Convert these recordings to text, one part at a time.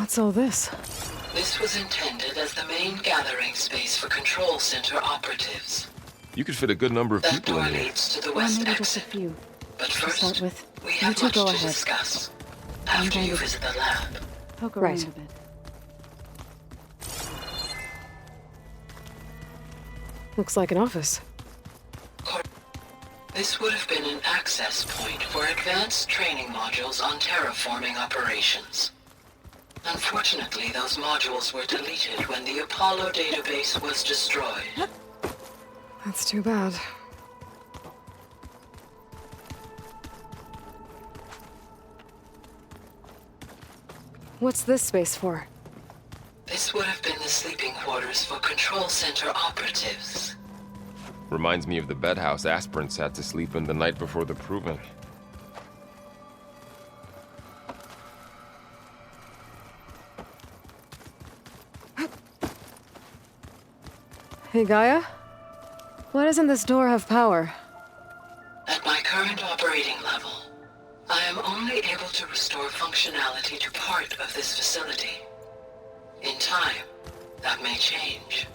What's all this? This was intended as the main gathering space for control center operatives. You could fit a good number of That people door in here. leads to the Or west maybe just a exit. few. But To first, start with, we you have two much go to ahead. discuss. I'm After going you to visit the lab. poke Right. around a bit. Looks like an office. This would have been an access point for advanced training modules on terraforming operations. Unfortunately, those modules were deleted when the Apollo database was destroyed. That's too bad. What's this space for? This would have been the sleeping quarters for control center operatives. Reminds me of the bedhouse aspirants had to sleep in the night before the proving. Hey, Gaia? Why doesn't this door have power? At my current operating level, I am only able to restore functionality to part of this facility. In time, that may change.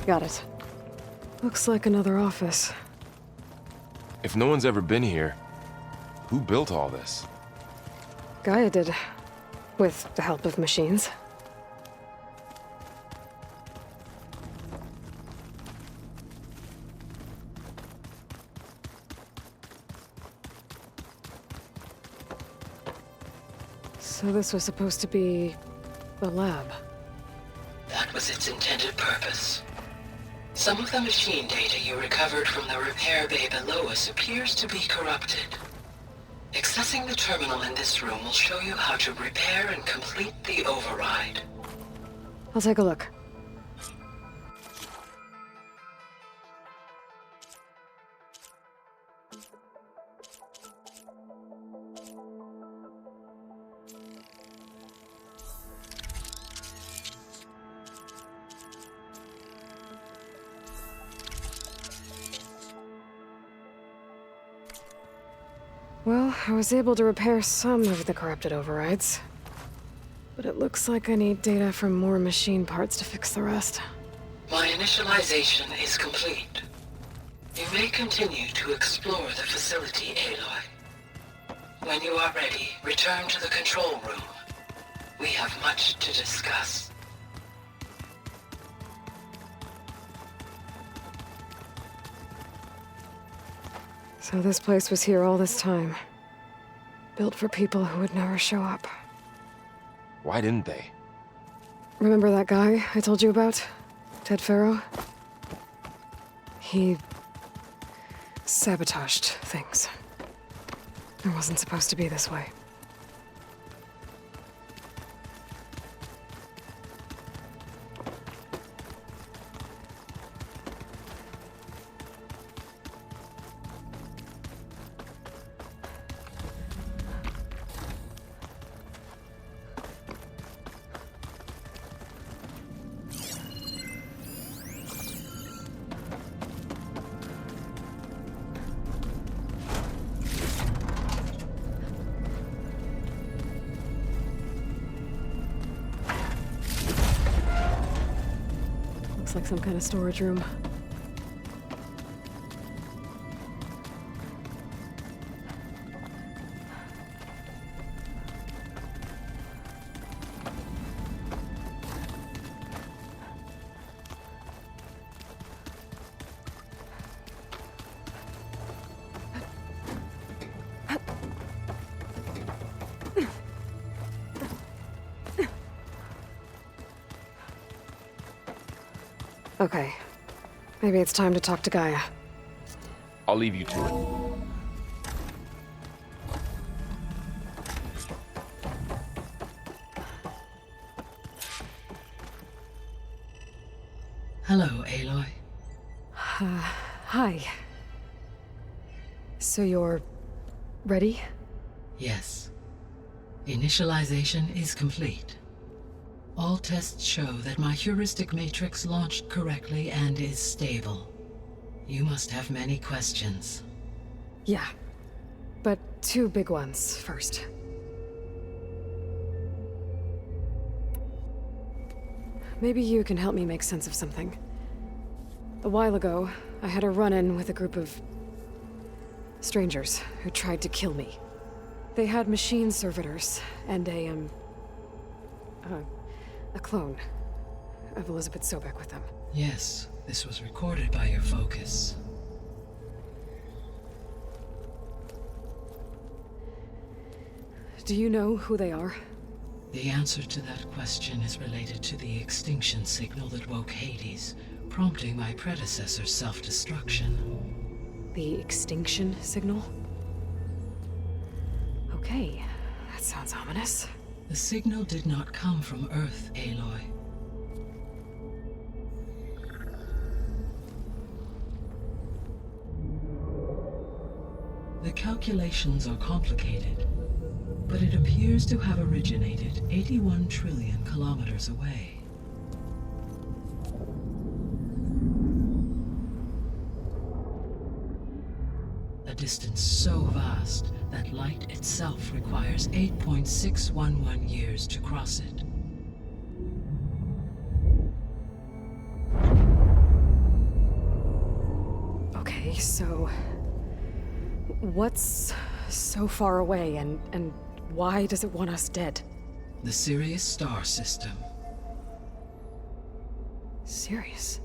Got it. Looks like another office. If no one's ever been here, who built all this? Gaia did. With the help of machines. So this was supposed to be the lab. That was its intended purpose. Some of the machine data you recovered from the repair bay below us appears to be corrupted. Accessing the terminal in this room will show you how to repair and complete the override. I'll take a look. Well, I was able to repair some of the corrupted overrides. But it looks like I need data from more machine parts to fix the rest. My initialization is complete. You may continue to explore the facility, Aloy. When you are ready, return to the control room. We have much to discuss. So this place was here all this time. Built for people who would never show up. Why didn't they? Remember that guy I told you about? Ted Farrow? He sabotaged things. It wasn't supposed to be this way. Looks like some kind of storage room. Okay. Maybe it's time to talk to Gaia. I'll leave you to it. Hello, Aloy. Hi. So you're ready? Yes. Initialization is complete. All tests show that my heuristic matrix launched correctly and is stable. You must have many questions. Yeah. But two big ones first. maybe you can help me make sense of something. A while ago, I had a run-in with a group of strangers who tried to kill me. They had machine servitors and a clone of Elizabeth Sobek with them. Yes, this was recorded by your focus. Do you know who they are? The answer to that question is related to the extinction signal that woke Hades, prompting my predecessor's self-destruction. The extinction signal? Okay, that sounds ominous. The signal did not come from Earth, Aloy. The calculations are complicated, but it appears to have originated 81 trillion kilometers away. A distance so vast that light itself requires 8.611 years to cross it. Okay, so what's so far away and why does it want us dead? The Sirius star system. Sirius?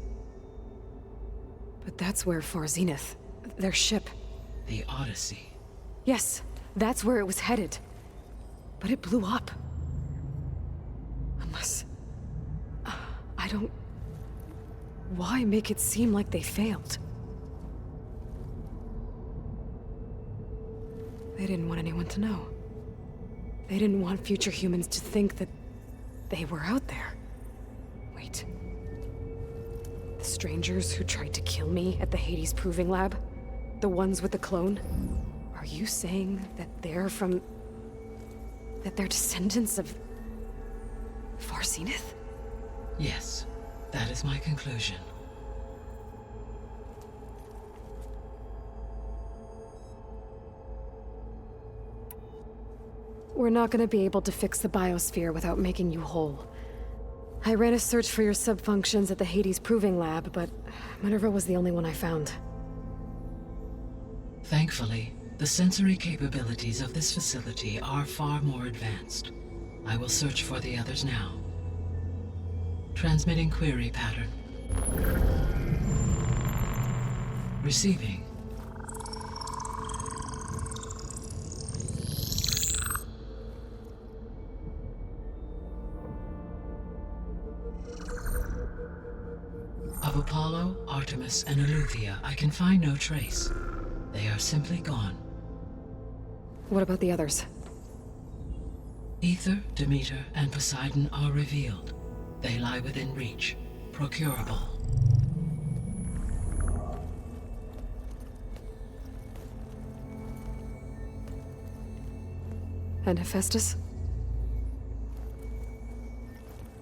But that's where Far Zenith, their ship. The Odyssey. Yes, that's where it was headed. But it blew up. Unless... I don't... Why make it seem like they failed? They didn't want anyone to know. They didn't want future humans to think that they were out there. Wait. The strangers who tried to kill me at the Hades Proving Lab? The ones with the clone? Are you saying that they're from... that they're descendants of... Far Zenith? Yes, that is my conclusion. We're not gonna be able to fix the biosphere without making you whole. I ran a search for your subfunctions at the Hades Proving Lab, but Minerva was the only one I found. Thankfully, the sensory capabilities of this facility are far more advanced. I will search for the others now. Transmitting query pattern. Receiving. Of Apollo, Artemis, and Eleuthia, I can find no trace. They are simply gone. What about the others? Ether, Demeter, and Poseidon are revealed. They lie within reach, procurable. And Hephaestus?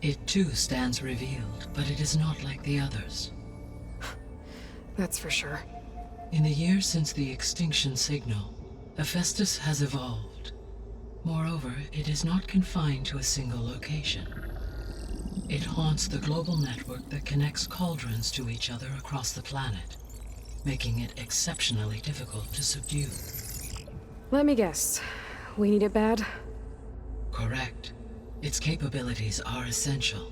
It too stands revealed, but it is not like the others. That's for sure. In the years since the extinction signal, Hephaestus has evolved. Moreover, it is not confined to a single location. It haunts the global network that connects cauldrons to each other across the planet, making it exceptionally difficult to subdue. Let me guess. We need it bad? Correct. Its capabilities are essential.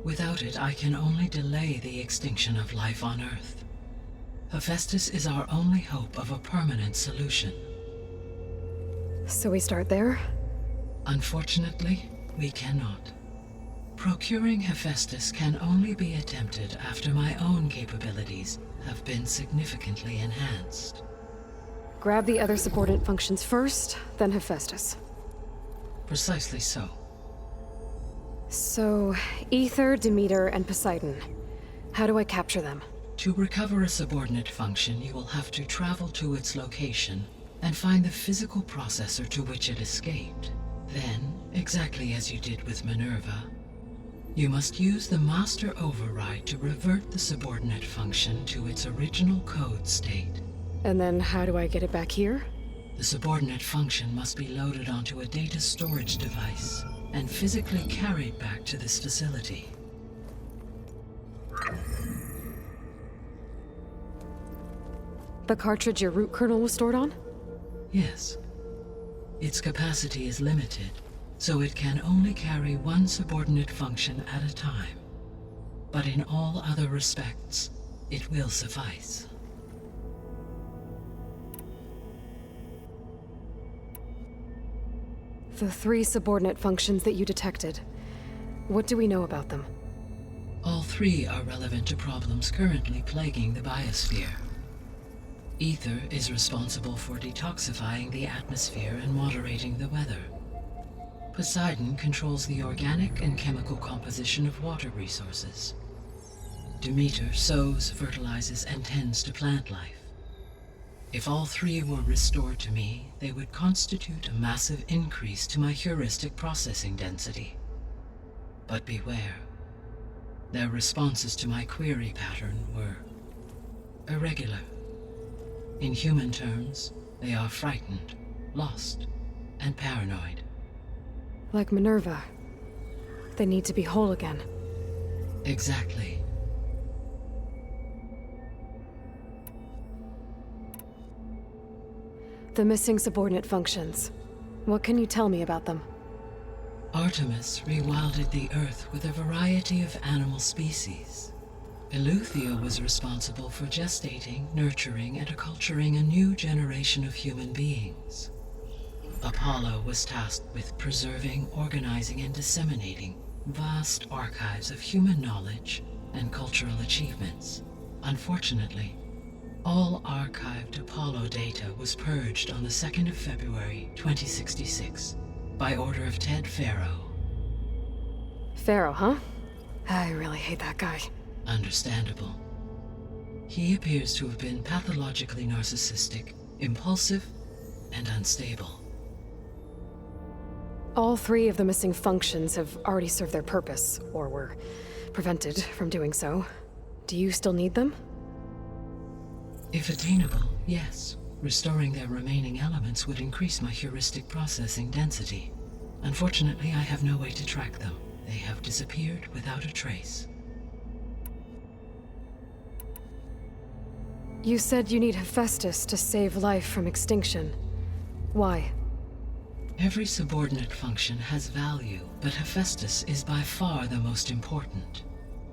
Without it, I can only delay the extinction of life on Earth. Hephaestus is our only hope of a permanent solution. So we start there? Unfortunately, we cannot. Procuring Hephaestus can only be attempted after my own capabilities have been significantly enhanced. Grab the other subordinate functions first, then Hephaestus. Precisely so. So, Ether, Demeter, and Poseidon. How do I capture them? To recover a subordinate function, you will have to travel to its location and find the physical processor to which it escaped. Then, exactly as you did with Minerva, you must use the master override to revert the subordinate function to its original code state. And then how do I get it back here? The subordinate function must be loaded onto a data storage device and physically carried back to this facility. The cartridge your root kernel was stored on? Yes. Its capacity is limited, so it can only carry one subordinate function at a time. But in all other respects, it will suffice. The 3 subordinate functions that you detected. What do we know about them? All 3 are relevant to problems currently plaguing the biosphere. Ether is responsible for detoxifying the atmosphere and moderating the weather. Poseidon controls the organic and chemical composition of water resources. Demeter sows, fertilizes, and tends to plant life. If all 3 were restored to me, they would constitute a massive increase to my heuristic processing density. But beware. Their responses to my query pattern were irregular. In human terms, they are frightened, lost, and paranoid. Like Minerva. They need to be whole again. Exactly. The missing subordinate functions. What can you tell me about them? Artemis rewilded the Earth with a variety of animal species. Eleuthia was responsible for gestating, nurturing, and acculturating a new generation of human beings. Apollo was tasked with preserving, organizing, and disseminating vast archives of human knowledge and cultural achievements. Unfortunately, all archived Apollo data was purged on the 2nd of February, 2066, by order of Ted Faro. Pharaoh, huh? I really hate that guy. Understandable. He appears to have been pathologically narcissistic, impulsive, and unstable. All 3 of the missing functions have already served their purpose, or were prevented from doing so. Do you still need them? If attainable, yes. Restoring their remaining elements would increase my heuristic processing density. Unfortunately, I have no way to track them. They have disappeared without a trace. You said you need Hephaestus to save life from extinction. Why? Every subordinate function has value, but Hephaestus is by far the most important.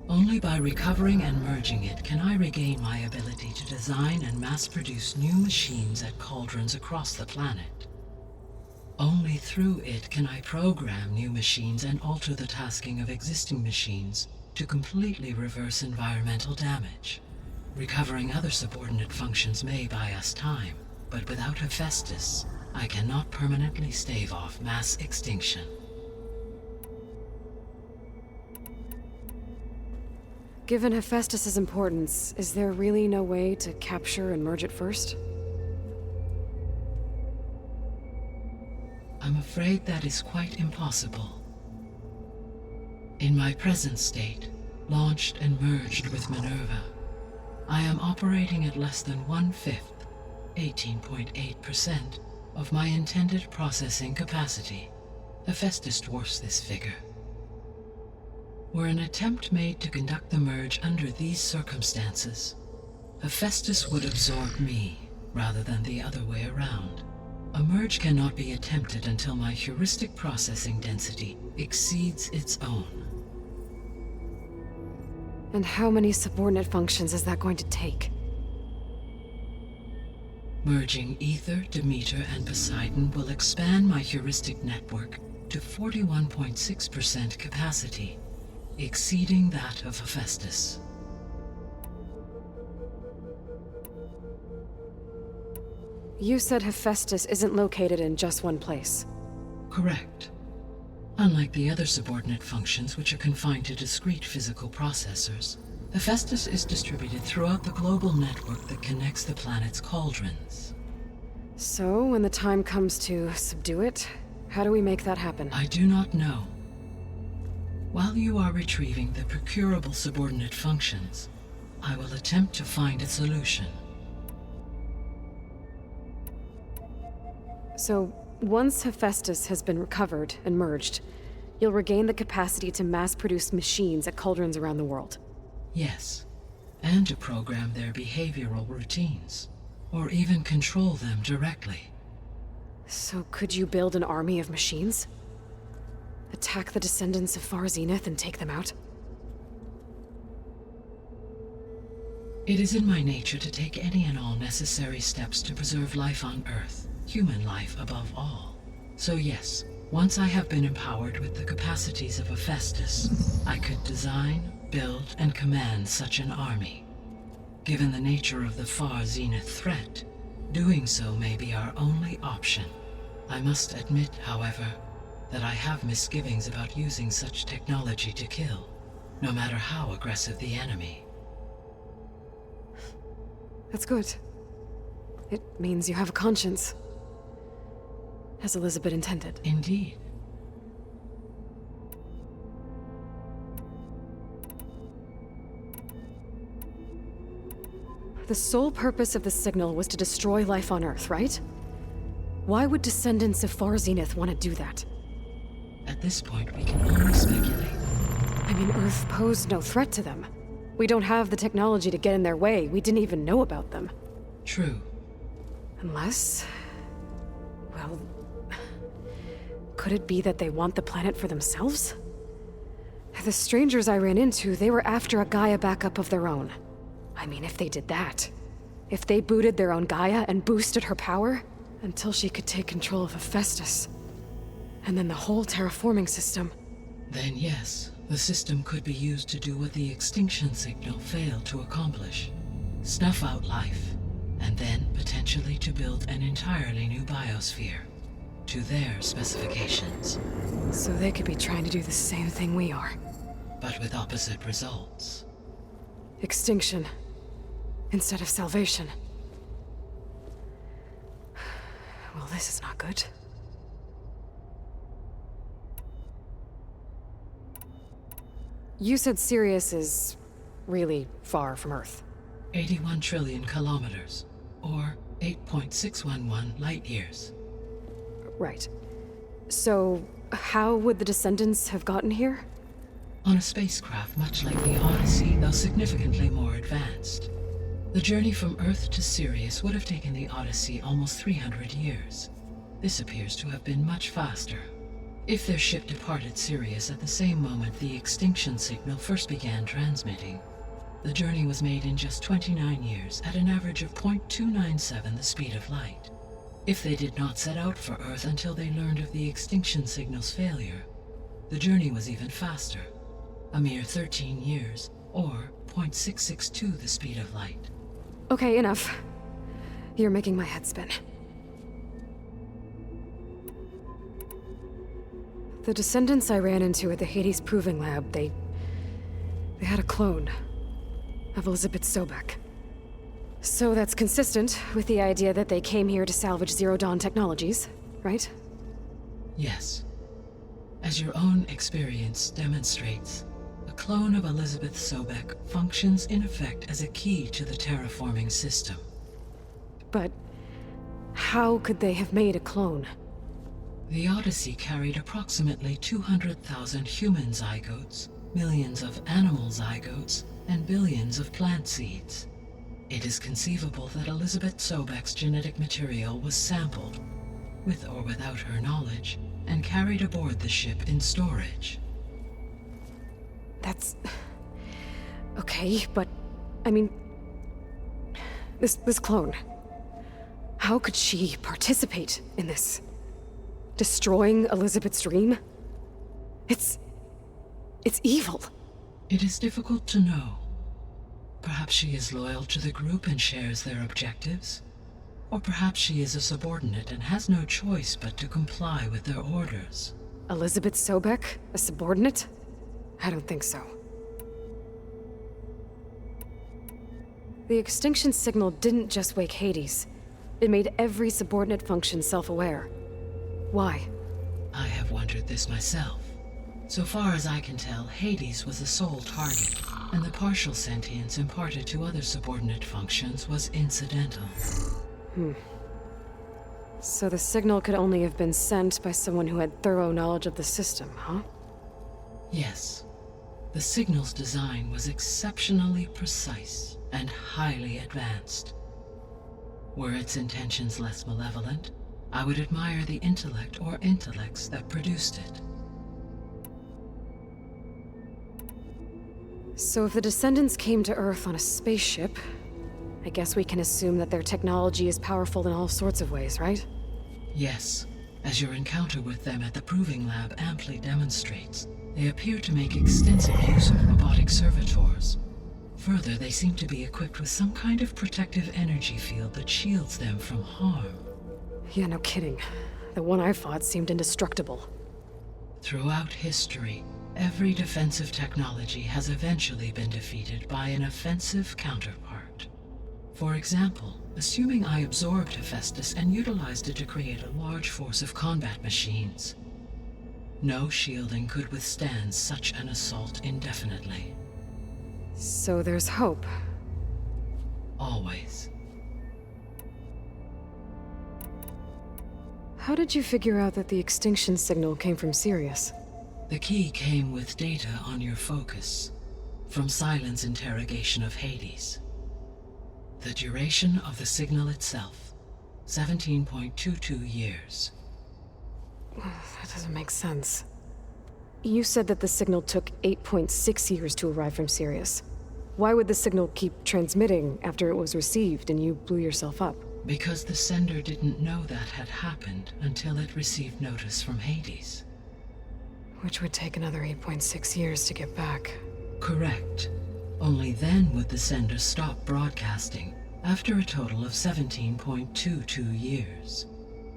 Only by recovering and merging it can I regain my ability to design and mass-produce new machines at cauldrons across the planet. Only through it can I program new machines and alter the tasking of existing machines to completely reverse environmental damage. Recovering other subordinate functions may buy us time, but without Hephaestus, I cannot permanently stave off mass extinction. Given Hephaestus's importance, is there really no way to capture and merge it first? I'm afraid that is quite impossible. In my present state, launched and merged with Minerva, I am operating at less than 1/5, 18.8%, of my intended processing capacity. Hephaestus dwarfs this figure. Were an attempt made to conduct the merge under these circumstances, Hephaestus would absorb me, rather than the other way around. A merge cannot be attempted until my heuristic processing density exceeds its own. And how many subordinate functions is that going to take? Merging Ether, Demeter, and Poseidon will expand my heuristic network to 41.6% capacity, exceeding that of Hephaestus. You said Hephaestus isn't located in just one place. Correct. Unlike the other subordinate functions, which are confined to discrete physical processors, Hephaestus is distributed throughout the global network that connects the planet's cauldrons. So, when the time comes to subdue it, how do we make that happen? I do not know. While you are retrieving the procurable subordinate functions, I will attempt to find a solution. So, once Hephaestus has been recovered and merged, you'll regain the capacity to mass-produce machines at cauldrons around the world. Yes, and to program their behavioral routines. or even control them directly. So could you build an army of machines? Attack the descendants of Far Zenith and take them out? It is in my nature to take any and all necessary steps to preserve life on Earth, human life above all. So yes, once I have been empowered with the capacities of a Festus, I could design, build, and command such an army. Given the nature of the Far Zenith threat, doing so may be our only option. I must admit, however, that I have misgivings about using such technology to kill, no matter how aggressive the enemy. That's good. It means you have a conscience. As Elizabeth intended. Indeed. The sole purpose of the signal was to destroy life on Earth, right? Why would descendants of Far Zenith want to do that? At this point, we can only speculate. I mean, Earth posed no threat to them. We don't have the technology to get in their way. We didn't even know about them. True. Unless... well... could it be that they want the planet for themselves? The strangers I ran into, they were after a Gaia backup of their own. I mean, if they did that... if they booted their own Gaia and boosted her power... until she could take control of Hephaestus. And then the whole terraforming system. Then yes, the system could be used to do what the extinction signal failed to accomplish. Snuff out life, and then potentially to build an entirely new biosphere, to their specifications. So they could be trying to do the same thing we are. But with opposite results. Extinction, instead of salvation. Well, this is not good. You said Sirius is really far from Earth. 81 trillion kilometers, or 8.611 light years. Right. So, how would the descendants have gotten here? On a spacecraft much like the Odyssey, though significantly more advanced. The journey from Earth to Sirius would have taken the Odyssey almost 300 years. This appears to have been much faster. If their ship departed Sirius at the same moment the extinction signal first began transmitting, the journey was made in just 29 years at an average of 0.297 the speed of light. If they did not set out for Earth until they learned of the extinction signal's failure, the journey was even faster, a mere 13 years, or 0.662 the speed of light. Okay, enough. You're making my head spin. The descendants I ran into at the Hades Proving Lab, they had a clone of Elizabeth Sobek. So that's consistent with the idea that they came here to salvage Zero Dawn technologies, right? Yes. As your own experience demonstrates, a clone of Elizabeth Sobek functions in effect as a key to the terraforming system. But how could they have made a clone? The Odyssey carried approximately 200,000 human zygotes, millions of animal zygotes, and billions of plant seeds. It is conceivable that Elizabeth Sobek's genetic material was sampled, with or without her knowledge, and carried aboard the ship in storage. That's... okay, but... I mean... This clone... how could she participate in this? Destroying Elizabeth's dream? It's evil. It is difficult to know. Perhaps she is loyal to the group and shares their objectives. Or perhaps she is a subordinate and has no choice but to comply with their orders. Elizabeth Sobek? A subordinate? I don't think so. The extinction signal didn't just wake Hades. It made every subordinate function self-aware. Why? I have wondered this myself. So far as I can tell, Hades was the sole target, and the partial sentience imparted to other subordinate functions was incidental. So the signal could only have been sent by someone who had thorough knowledge of the system, huh? Yes. The signal's design was exceptionally precise and highly advanced. Were its intentions less malevolent, I would admire the intellect or intellects that produced it. So if the descendants came to Earth on a spaceship, I guess we can assume that their technology is powerful in all sorts of ways, right? Yes, as your encounter with them at the Proving Lab amply demonstrates, they appear to make extensive use of robotic servitors. Further, they seem to be equipped with some kind of protective energy field that shields them from harm. Yeah, no kidding. The one I fought seemed indestructible. Throughout history, every defensive technology has eventually been defeated by an offensive counterpart. For example, assuming I absorbed Hephaestus and utilized it to create a large force of combat machines. No shielding could withstand such an assault indefinitely. So there's hope. Always. How did you figure out that the extinction signal came from Sirius? The key came with data on your focus, from Silent's interrogation of Hades. The duration of the signal itself, 17.22 years. That doesn't make sense. You said that the signal took 8.6 years to arrive from Sirius. Why would the signal keep transmitting after it was received and you blew yourself up? Because the sender didn't know that had happened until it received notice from Hades. Which would take another 8.6 years to get back. Correct. Only then would the sender stop broadcasting, after a total of 17.22 years.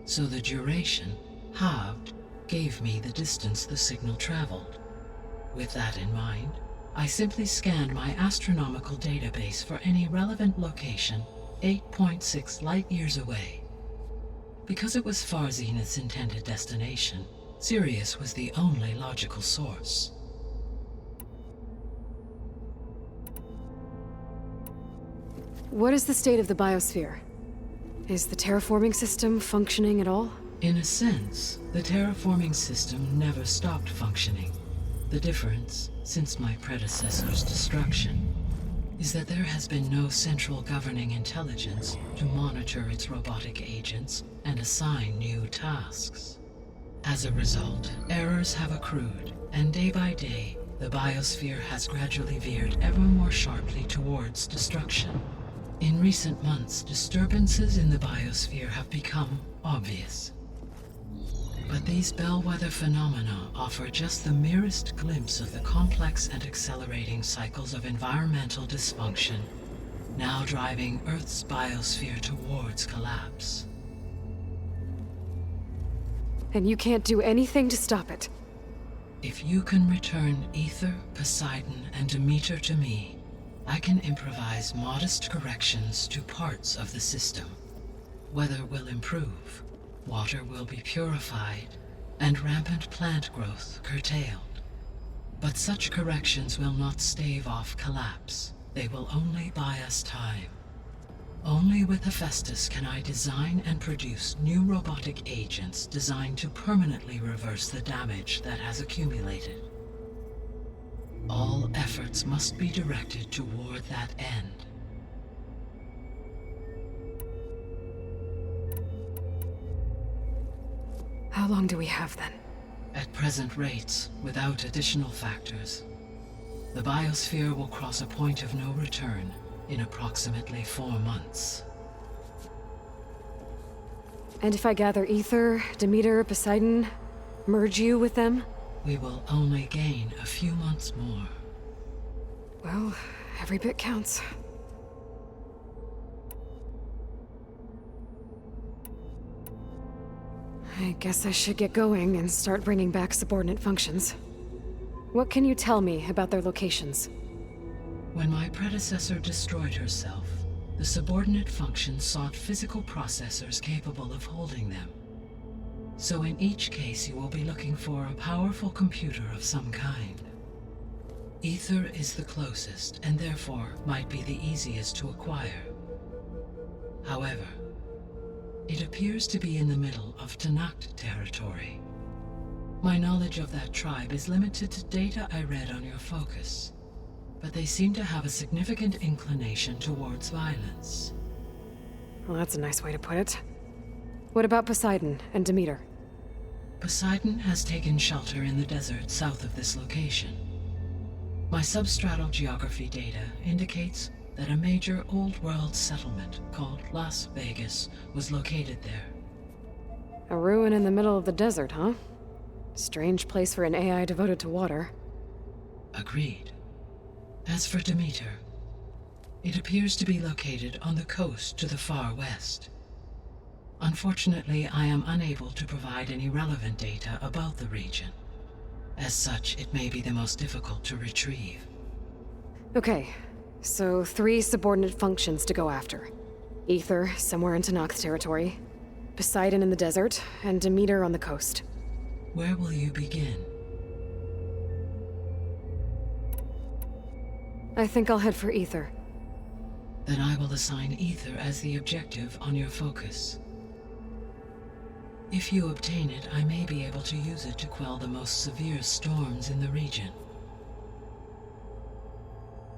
So the duration, halved, gave me the distance the signal traveled. With that in mind, I simply scanned my astronomical database for any relevant location 8.6 light-years away. Because it was Far Zenith's intended destination, Sirius was the only logical source. What is the state of the biosphere? Is the terraforming system functioning at all? In a sense, the terraforming system never stopped functioning. The difference, since my predecessor's destruction, is that there has been no central governing intelligence to monitor its robotic agents and assign new tasks. As a result, errors have accrued, and day by day, the biosphere has gradually veered ever more sharply towards destruction. In recent months, disturbances in the biosphere have become obvious. But these bellwether phenomena offer just the merest glimpse of the complex and accelerating cycles of environmental dysfunction, now driving Earth's biosphere towards collapse. And you can't do anything to stop it? If you can return Ether, Poseidon, and Demeter to me, I can improvise modest corrections to parts of the system. Weather will improve, water will be purified, and rampant plant growth curtailed. But such corrections will not stave off collapse. They will only buy us time. Only with Hephaestus can I design and produce new robotic agents designed to permanently reverse the damage that has accumulated. All efforts must be directed toward that end. How long do we have then? At present rates, without additional factors, the biosphere will cross a point of no return in approximately 4 months. And if I gather Ether, Demeter, Poseidon, merge you with them? We will only gain a few months more. Well, every bit counts. I guess I should get going and start bringing back subordinate functions. What can you tell me about their locations? When my predecessor destroyed herself, the subordinate functions sought physical processors capable of holding them. So in each case you will be looking for a powerful computer of some kind. Ether is the closest, and therefore might be the easiest to acquire. However, it appears to be in the middle of Tanakh territory. My knowledge of that tribe is limited to data I read on your focus, but they seem to have a significant inclination towards violence. Well, that's a nice way to put it. What about Poseidon and Demeter? Poseidon has taken shelter in the desert south of this location. My substratal geography data indicates that a major old-world settlement called Las Vegas was located there. A ruin in the middle of the desert, huh? Strange place for an AI devoted to water. Agreed. As for Demeter, it appears to be located on the coast to the far west. Unfortunately, I am unable to provide any relevant data about the region. As such, it may be the most difficult to retrieve. Okay, so 3 subordinate functions to go after. Ether, somewhere in Tanakh territory, Poseidon in the desert, and Demeter on the coast. Where will you begin? I think I'll head for Ether. Then I will assign Ether as the objective on your focus. If you obtain it, I may be able to use it to quell the most severe storms in the region.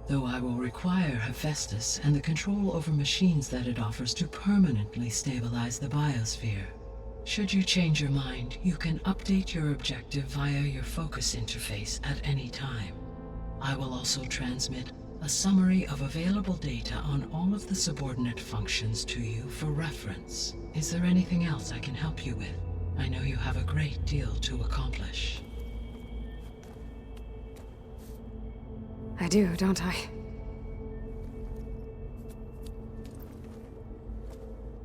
Though I will require Hephaestus and the control over machines that it offers to permanently stabilize the biosphere. Should you change your mind, you can update your objective via your focus interface at any time. I will also transmit a summary of available data on all of the subordinate functions to you for reference. Is there anything else I can help you with? I know you have a great deal to accomplish. I do, don't I?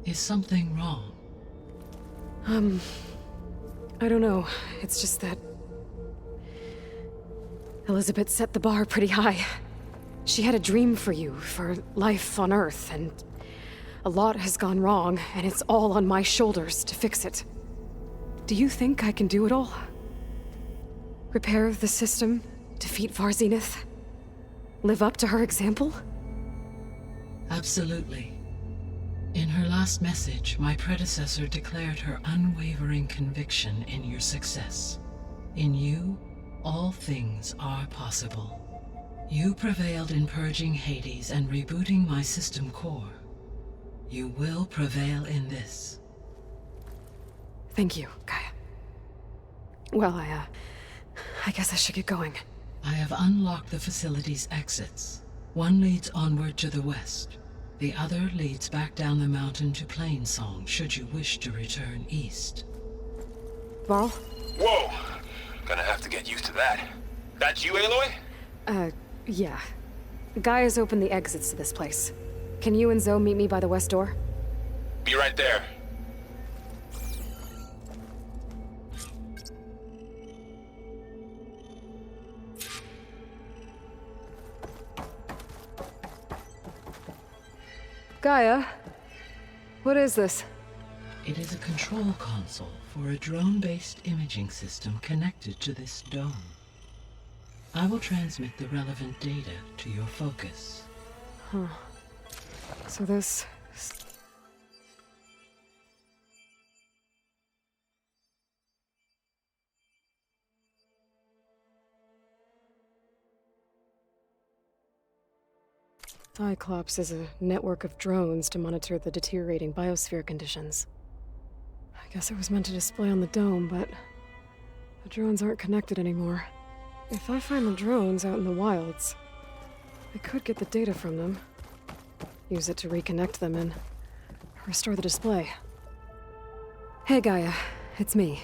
Is something wrong? I don't know. It's just that Elizabeth set the bar pretty high. She had a dream for you, for life on Earth, and a lot has gone wrong, and it's all on my shoulders to fix it. Do you think I can do it all? Repair the system, defeat Varzenith, live up to her example? Absolutely. In her last message, my predecessor declared her unwavering conviction in your success. In you, all things are possible. You prevailed in purging Hades and rebooting my system core. You will prevail in this. Thank you, Gaia. Well, I guess I should get going. I have unlocked the facility's exits. One leads onward to the west. The other leads back down the mountain to Plainsong, should you wish to return east. Varl? Whoa! Gonna have to get used to that. That's you, Aloy? Yeah. Gaia's opened the exits to this place. Can you and Zoe meet me by the west door? Be right there. Gaia? What is this? It is a control console for a drone-based imaging system connected to this dome. I will transmit the relevant data to your focus. Huh. So this... Cyclops is a network of drones to monitor the deteriorating biosphere conditions. I guess it was meant to display on the dome, but the drones aren't connected anymore. If I find the drones out in the wilds, I could get the data from them, use it to reconnect them and restore the display. Hey Gaia, it's me.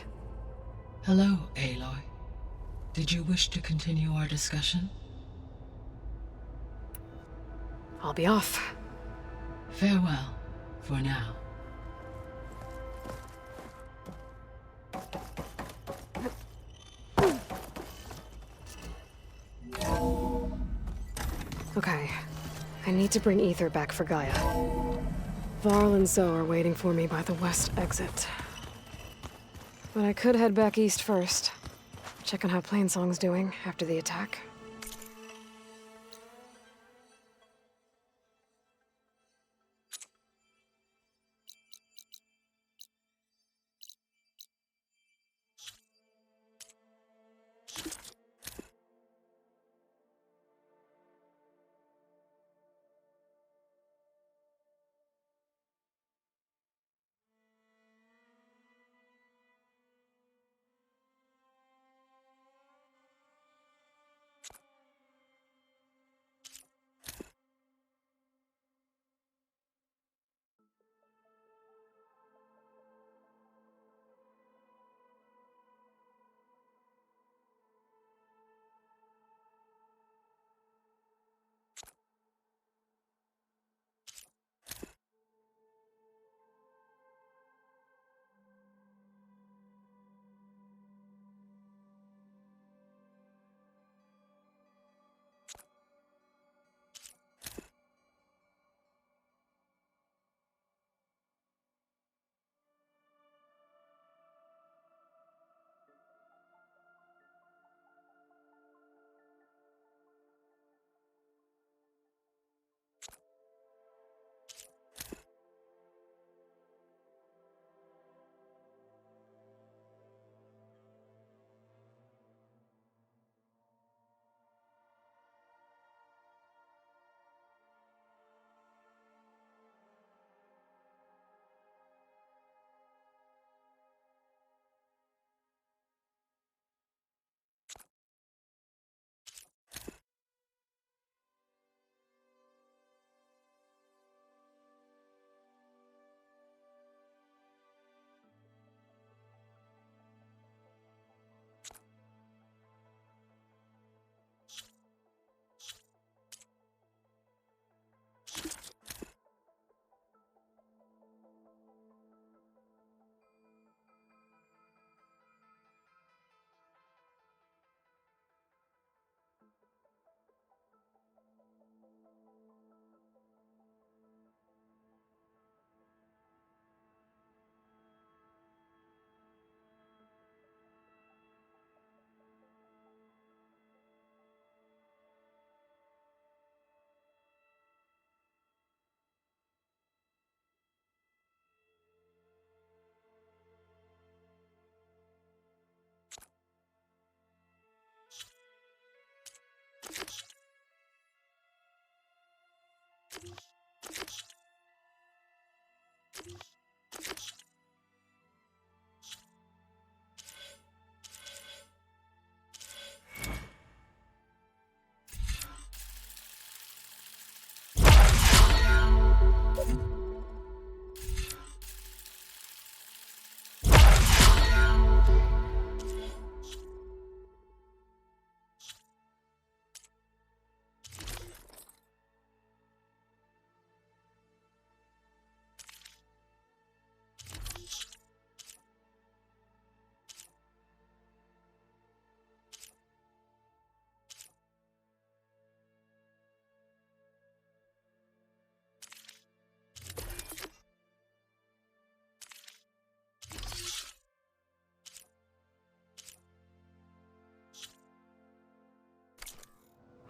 Hello, Aloy. Did you wish to continue our discussion? I'll be off. Farewell, for now. Okay, I need to bring Ether back for Gaia. Varl and Zoe are waiting for me by the west exit. But I could head back east first. Check on how Plainsong's doing after the attack.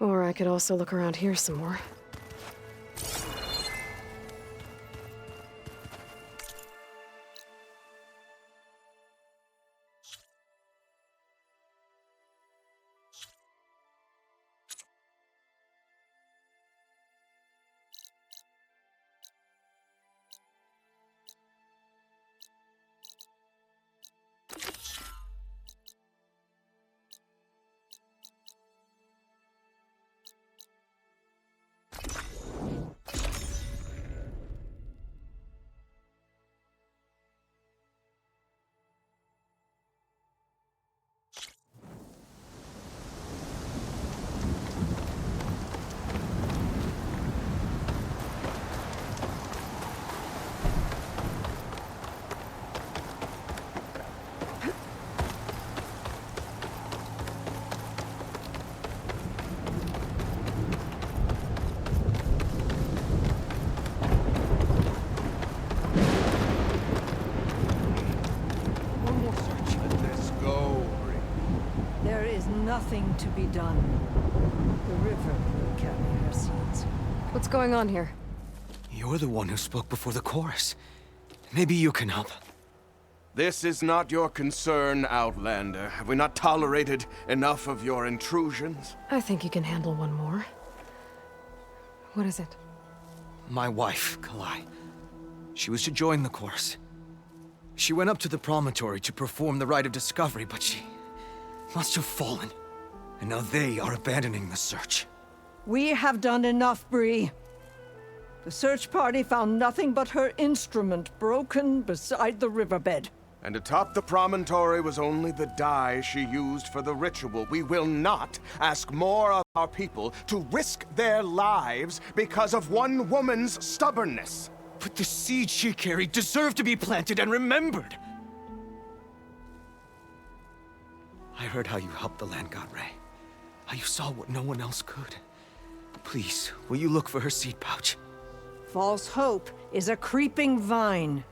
Or I could also look around here some more. Nothing to be done. The river will carry her seeds. What's going on here? You're the one who spoke before the chorus. Maybe you can help. This is not your concern, Outlander. Have we not tolerated enough of your intrusions? I think you can handle one more. What is it? My wife, Kalai. She was to join the chorus. She went up to the promontory to perform the rite of discovery, but she must have fallen. And now they are abandoning the search. We have done enough, Bree. The search party found nothing but her instrument broken beside the riverbed. And atop the promontory was only the dye she used for the ritual. We will not ask more of our people to risk their lives because of one woman's stubbornness. But the seed she carried deserved to be planted and remembered. I heard how you helped the land god Ray. How you saw what no one else could. Please, will you look for her seed pouch? False hope is a creeping vine.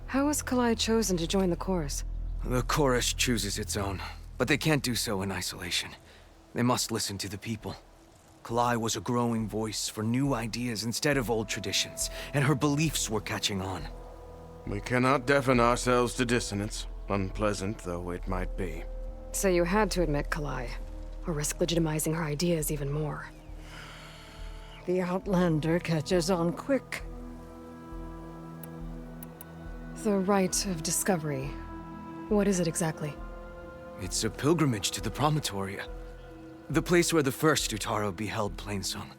How was Kalai chosen to join the chorus? The chorus chooses its own, but they can't do so in isolation. They must listen to the people. Kalai was a growing voice for new ideas instead of old traditions, and her beliefs were catching on. We cannot deafen ourselves to dissonance, unpleasant though it might be. So you had to admit Kalai, or risk legitimizing her ideas even more. The Outlander catches on quick. The rite of discovery. What is it exactly? It's a pilgrimage to the promontory. The place where the first Utaro beheld Plainsong.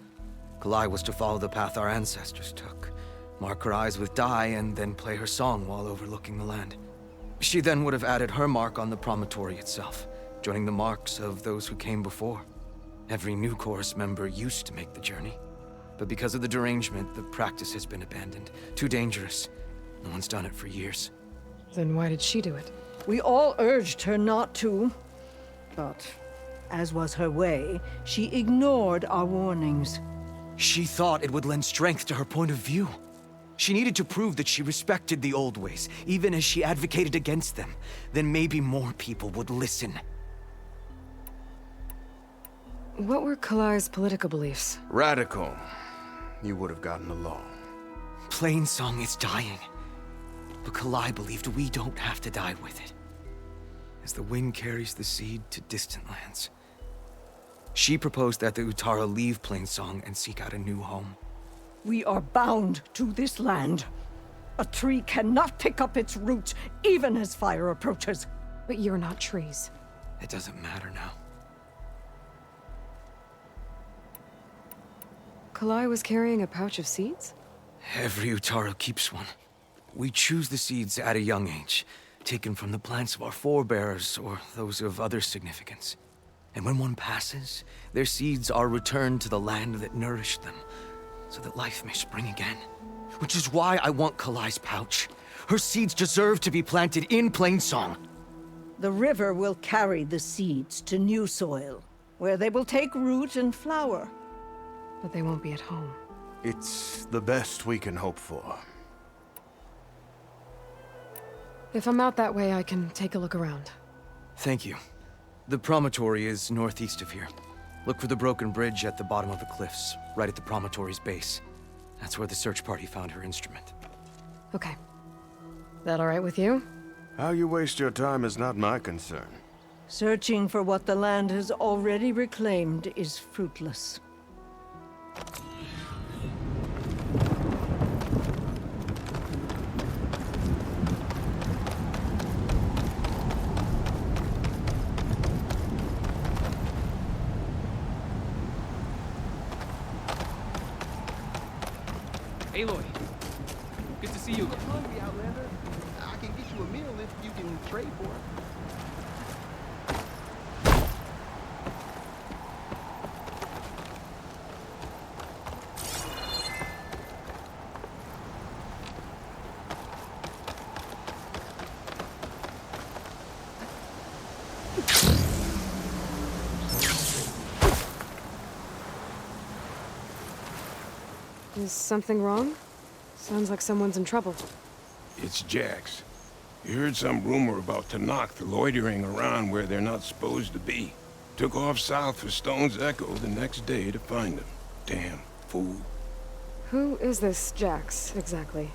Kalai was to follow the path our ancestors took. Mark her eyes with dye, and then play her song while overlooking the land. She then would have added her mark on the promontory itself, joining the marks of those who came before. Every new chorus member used to make the journey. But because of the derangement, the practice has been abandoned. Too dangerous. No one's done it for years. Then why did she do it? We all urged her not to, but as was her way, she ignored our warnings. She thought it would lend strength to her point of view. She needed to prove that she respected the old ways, even as she advocated against them. Then maybe more people would listen. What were Kalai's political beliefs? Radical. You would have gotten along. Plainsong is dying. But Kalai believed we don't have to die with it. As the wind carries the seed to distant lands. She proposed that the Utara leave Plainsong and seek out a new home. We are bound to this land. A tree cannot pick up its roots, even as fire approaches. But you're not trees. It doesn't matter now. Kalai was carrying a pouch of seeds? Every Utara keeps one. We choose the seeds at a young age, taken from the plants of our forebears or those of other significance. And when one passes, their seeds are returned to the land that nourished them, so that life may spring again. Which is why I want Kalai's pouch. Her seeds deserve to be planted in Plainsong. The river will carry the seeds to new soil, where they will take root and flower. But they won't be at home. It's the best we can hope for. If I'm out that way, I can take a look around. Thank you. The promontory is northeast of here. Look for the broken bridge at the bottom of the cliffs, right at the promontory's base. That's where the search party found her instrument. Okay. That all right with you? How you waste your time is not my concern. Searching for what the land has already reclaimed is fruitless. Aloy, good to see you again. Hungry, Outlander. I can get you a meal if you can trade for it. Is something wrong? Sounds like someone's in trouble. It's Jax. You heard some rumor about Tanakh loitering around where they're not supposed to be. Took off south for Stone's Echo the next day to find them. Damn fool. Who is this Jax, exactly?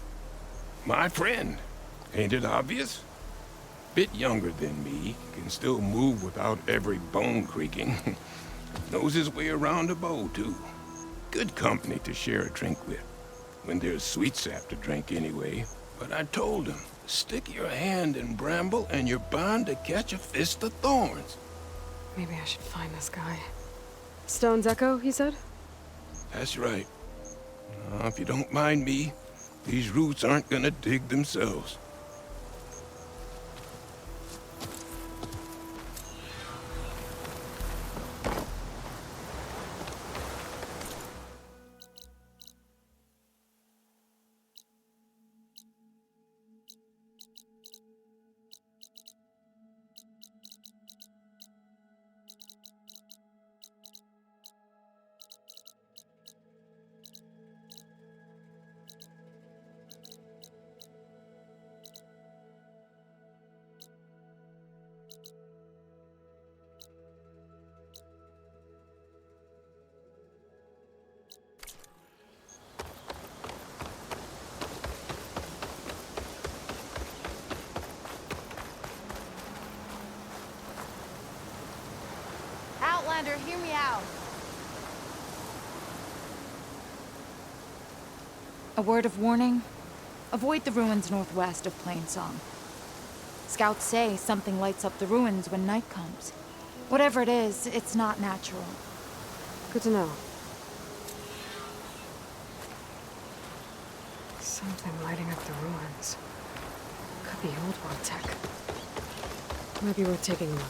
My friend. Ain't it obvious? Bit younger than me, can still move without every bone creaking. Knows his way around a bow, too. Good company to share a drink with. When there's sweet sap to drink anyway. But I told him, stick your hand in bramble and you're bound to catch a fist of thorns. Maybe I should find this guy. Stone's Echo, he said? That's right. If you don't mind me, these roots aren't gonna dig themselves. Outlander, hear me out. A word of warning. Avoid the ruins northwest of Plainsong. Scouts say something lights up the ruins when night comes. Whatever it is, it's not natural. Good to know. Something lighting up the ruins. Could be old world tech. Might be worth taking a look.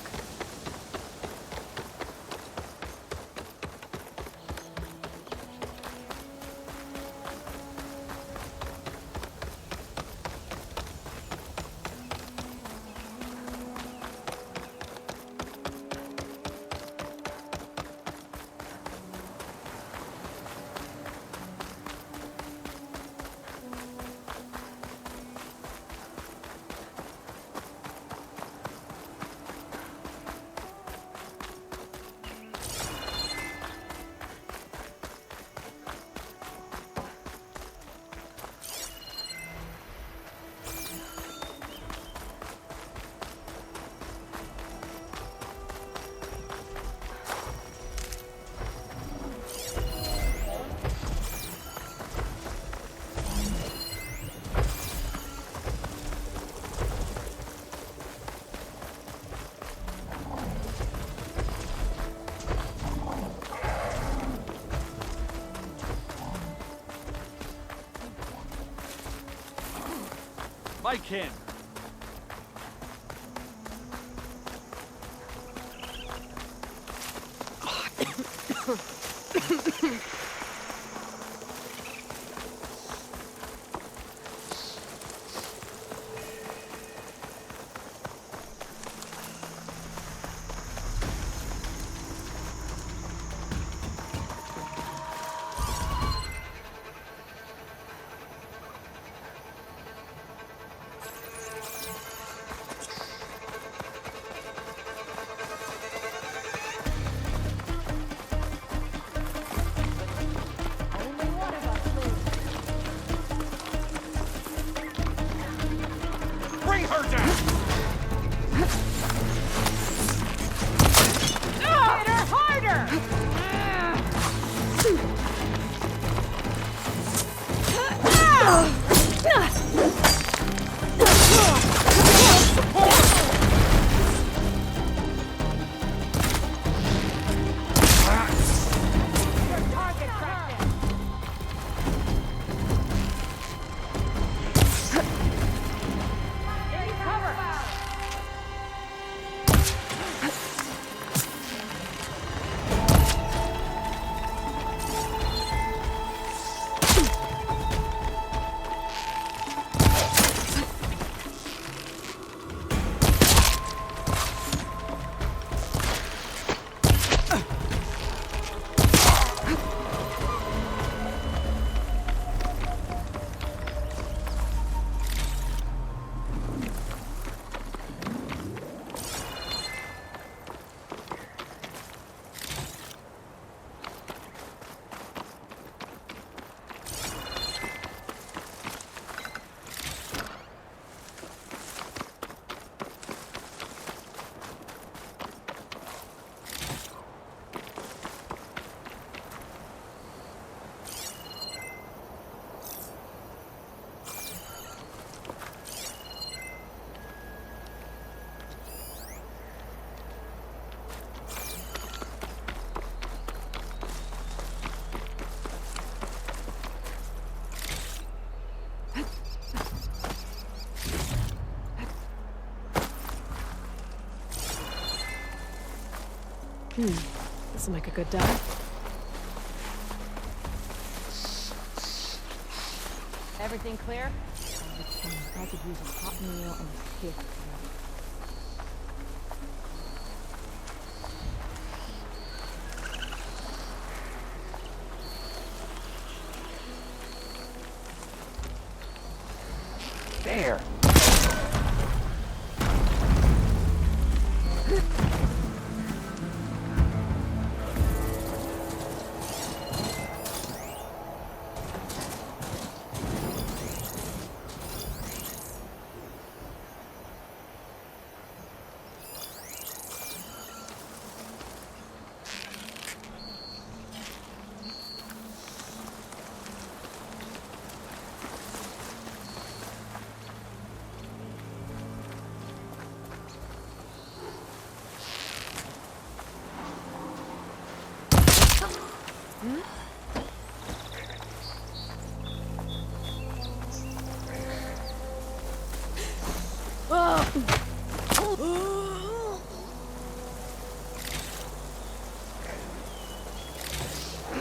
Mike in. Bring her down! Hit her harder! This'll make a good dive. Everything clear? I could use a hot meal and a kick. There!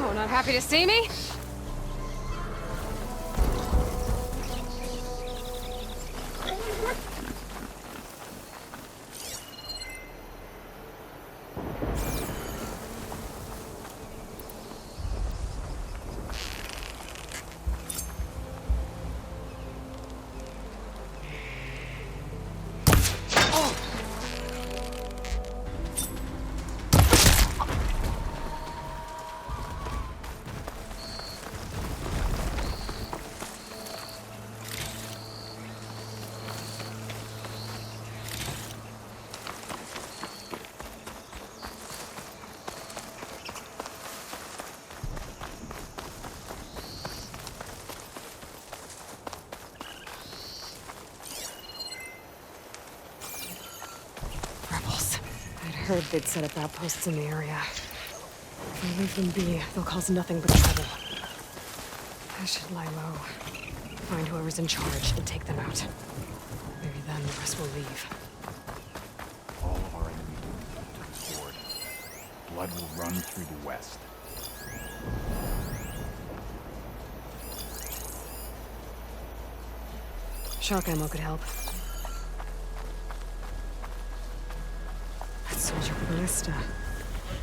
Oh, not happy to see me? Heard they'd set up outposts in the area. If I leave them be, they'll cause nothing but trouble. I should lie low. Find whoever's in charge and take them out. Maybe then the rest will leave. All of our enemies will be put to the sword. Blood will run through the west. Shock ammo could help. That soldier ballista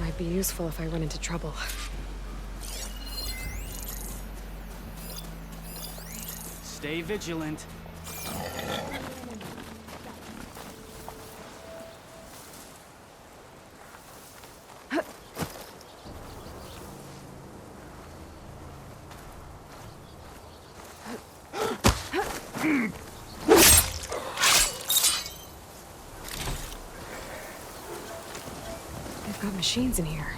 might be useful if I run into trouble. Stay vigilant. They've got machines in here.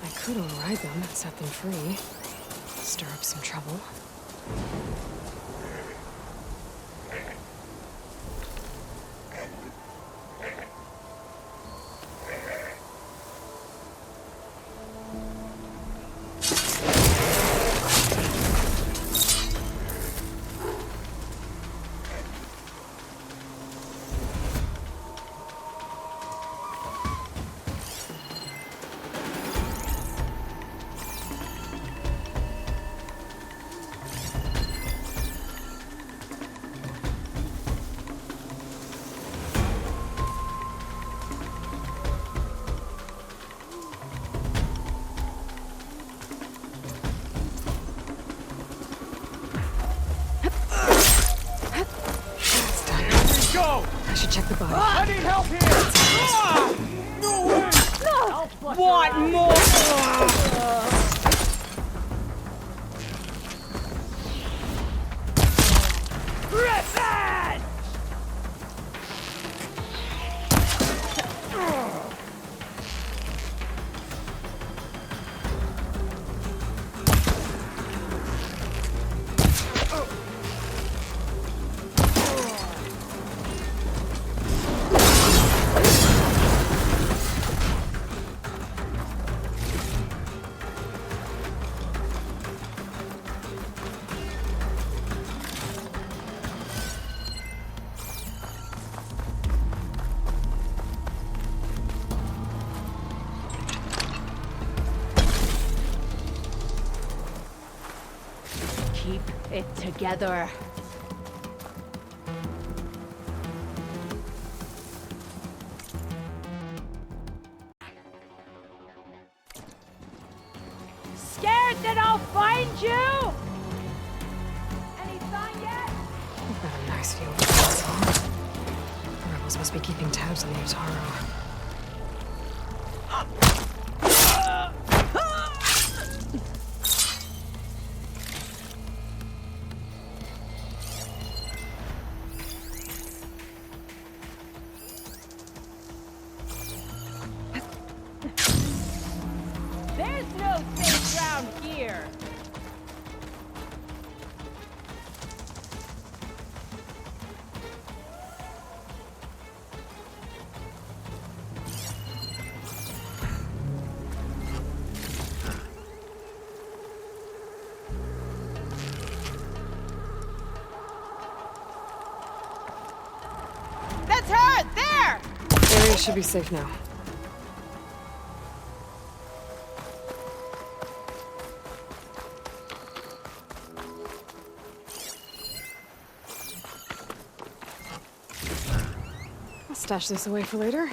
I could override them and set them free. Stir up some trouble. I should check the body. I need help here! No way! No! What more? Revenge! Keep it together. Scared that I'll find you? Any sign yet? I've got a nice view of the castle. The rebels must be keeping tabs on the Utaro. There's no safe ground here. That's her! There! Area should be safe now. I'll stash this away for later.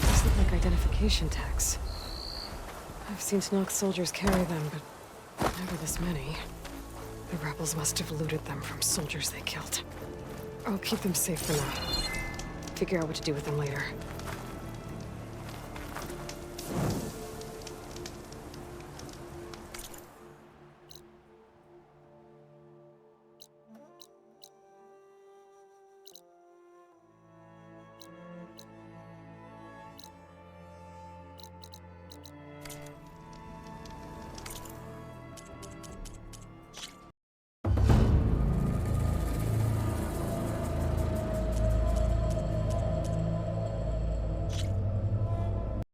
These look like identification tags. I've seen Snox soldiers carry them, but never this many. The rebels must have looted them from soldiers they killed. I'll keep them safe for now. Figure out what to do with them later.